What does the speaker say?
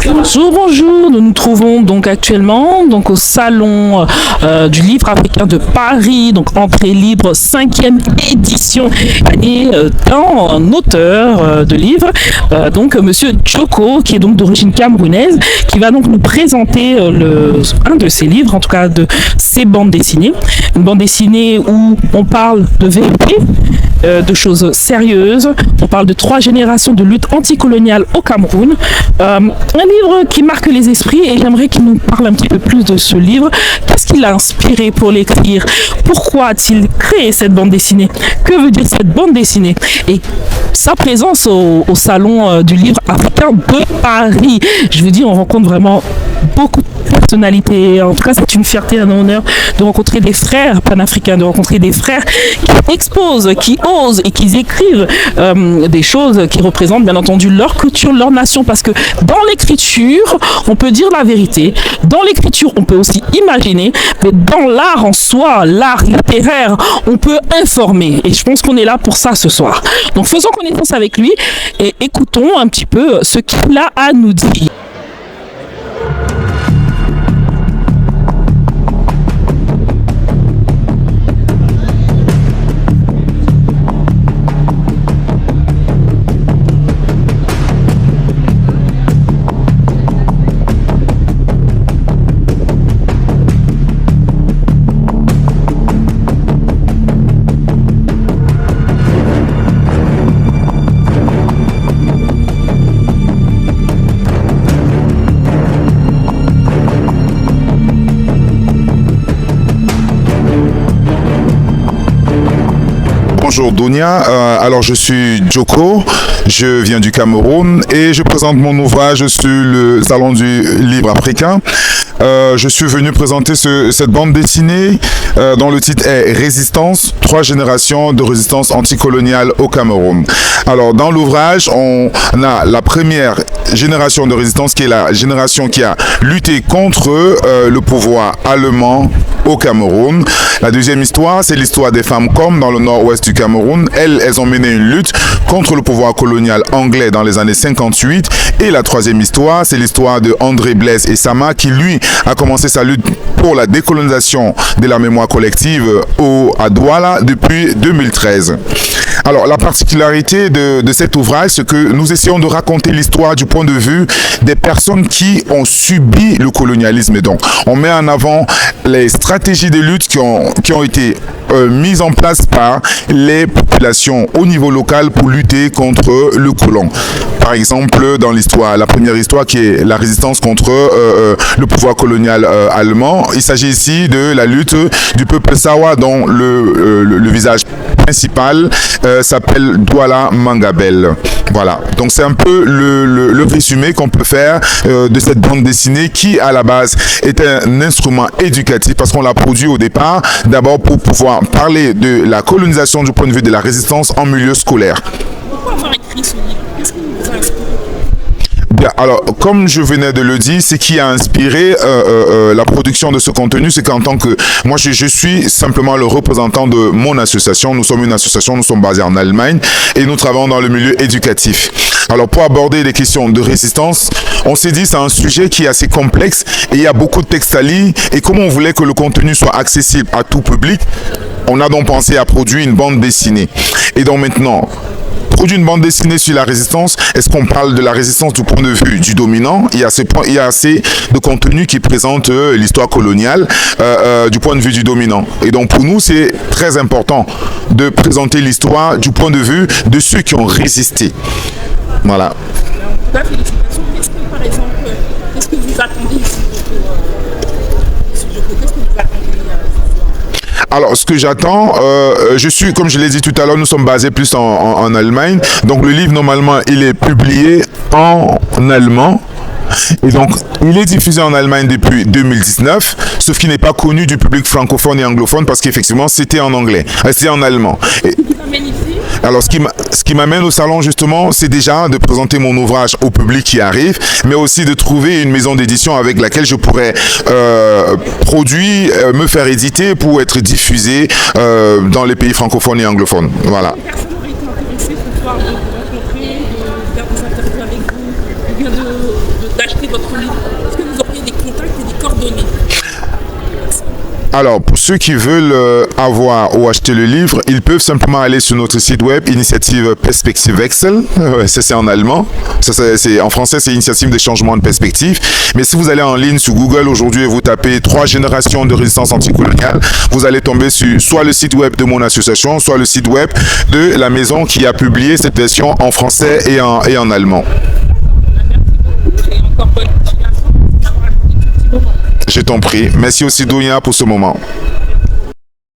Bonjour, bonjour. Nous nous trouvons donc actuellement donc au salon du livre africain de Paris, donc entrée libre 5e édition et un auteur de livres, donc Monsieur Djoko, qui est donc d'origine camerounaise, qui va donc nous présenter un de ses livres, en tout cas de ses bandes dessinées, une bande dessinée où on parle de vérité, de choses sérieuses. On parle de 3 générations de lutte anticoloniale au Cameroun. Un livre qui marque les esprits et j'aimerais qu'il nous parle un petit peu plus de ce livre. Qu'est-ce qui l'a inspiré pour l'écrire? Pourquoi a-t-il créé cette bande dessinée? Que veut dire cette bande dessinée? Et sa présence au salon du livre africain de Paris. Je vous dis, on rencontre vraiment beaucoup de personnalités. En tout cas, c'est une fierté, un honneur de rencontrer des frères panafricains, de rencontrer des frères qui exposent, qui osent et qui écrivent des choses qui représentent bien entendu leur culture, leur nation. Parce que dans l'écriture, on peut dire la vérité. Dans l'écriture, on peut aussi imaginer. Mais dans l'art en soi, l'art littéraire, on peut informer. Et je pense qu'on est là pour ça ce soir. Donc faisons connaissance avec lui et écoutons un petit peu ce qu'il a à nous dire. Bonjour Dunia, alors je suis Djoko, je viens du Cameroun et je présente mon ouvrage sur le salon du livre africain. Je suis venu présenter cette bande dessinée dont le titre est Résistance, 3 générations de résistance anticoloniale au Cameroun. Alors dans l'ouvrage, on a la première génération de résistance qui est la génération qui a lutté contre le pouvoir allemand au Cameroun. La deuxième histoire, c'est l'histoire des femmes comme dans le nord-ouest du Cameroun. Elles ont mené une lutte contre le pouvoir colonial anglais dans les années 58. Et la troisième histoire, c'est l'histoire de André Blaise et Sama qui, lui, a commencé sa lutte pour la décolonisation de la mémoire collective à Douala depuis 2013. Alors, la particularité de cet ouvrage, c'est que nous essayons de raconter l'histoire du point de vue des personnes qui ont subi le colonialisme. Et donc, on met en avant les stratégies de lutte qui ont été mises en place par les populations au niveau local pour lutter contre le colon. Par exemple, dans l'histoire, la première histoire qui est la résistance contre le pouvoir colonial allemand, il s'agit ici de la lutte du peuple Sawa dont le visage principal s'appelle Douala Mangabel. Voilà, donc c'est un peu le résumé qu'on peut faire de cette bande dessinée qui à la base est un instrument éducatif parce qu'on l'a produit au départ d'abord pour pouvoir parler de la colonisation du point de vue de la résistance en milieu scolaire. Pourquoi avoir écrit ce livre? Qu'est-ce qui vous a inspiré? Bien, alors, comme je venais de le dire, ce qui a inspiré la production de ce contenu, c'est qu'en tant que... Moi, je suis simplement le représentant de mon association. Nous sommes une association, nous sommes basés en Allemagne et nous travaillons dans le milieu éducatif. Alors, pour aborder les questions de résistance, on s'est dit c'est un sujet qui est assez complexe et il y a beaucoup de textes à lire. Et comme on voulait que le contenu soit accessible à tout public, on a donc pensé à produire une bande dessinée. Et donc maintenant... Produire une bande dessinée sur la résistance, est-ce qu'on parle de la résistance du point de vue du dominant? Il y a assez de contenu qui présente l'histoire coloniale du point de vue du dominant. Et donc pour nous, c'est très important de présenter l'histoire du point de vue de ceux qui ont résisté. Voilà. Félicitations. Est-ce que par exemple, qu'est-ce que vous attendez ici? Qu'est-ce que vous attendez? Alors, ce que j'attends, je suis, comme je l'ai dit tout à l'heure, nous sommes basés plus en Allemagne. Donc, le livre, normalement, il est publié en allemand. Et donc, il est diffusé en Allemagne depuis 2019, sauf qu'il n'est pas connu du public francophone et anglophone parce qu'effectivement, c'était en anglais, c'était en allemand. Et, alors, ce qui m'amène au salon, justement, c'est déjà de présenter mon ouvrage au public qui arrive, mais aussi de trouver une maison d'édition avec laquelle je pourrais produire, me faire éditer pour être diffusé dans les pays francophones et anglophones. Voilà. D'acheter votre Alors, pour ceux qui veulent avoir ou acheter le livre, ils peuvent simplement aller sur notre site web, Initiative Perspektivwechsel. Ça, c'est en allemand. En français, c'est Initiative de changement de perspective. Mais si vous allez en ligne sur Google aujourd'hui et vous tapez 3 générations de résistance anticoloniale, vous allez tomber sur soit le site web de mon association, soit le site web de la maison qui a publié cette version en français et en allemand. Je t'en prie. Merci aussi, Donia, pour ce moment.